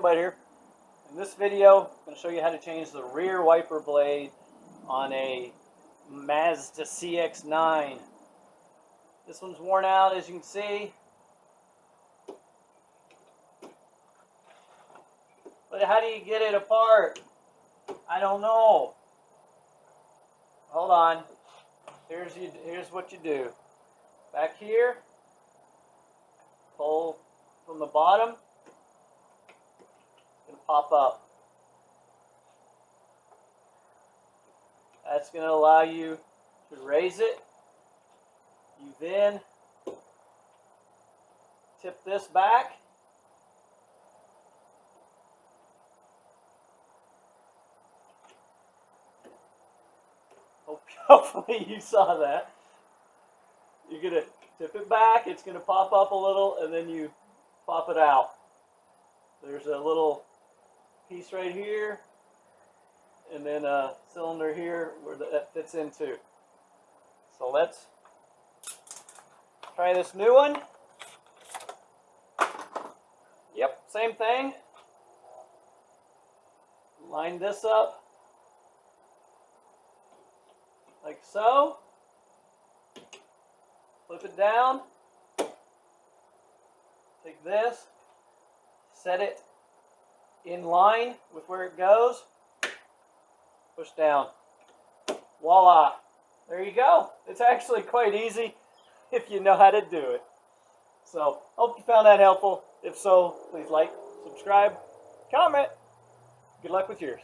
Bud here. In this video, I'm going to show you how to change the rear wiper blade on a Mazda CX-9. This one's worn out, as you can see. But how do you get it apart? I don't know. Hold on. Here's what you do. Back here, pull from the bottom. It's going to pop up. That's going to allow you to raise it. You then tip this back. Hopefully you saw that. You're going to tip it back, it's going to pop up a little, and then you pop it out. There's a little piece right here, and then a cylinder here where that fits into. So let's try this new one. Yep, same thing. Line this up like so. Flip it down. Take this, set it in line with where it goes. Push down. Voila. There you go. It's actually quite easy if you know how to do it. So, hope you found that helpful. If so, please like, subscribe, comment. Good luck with yours.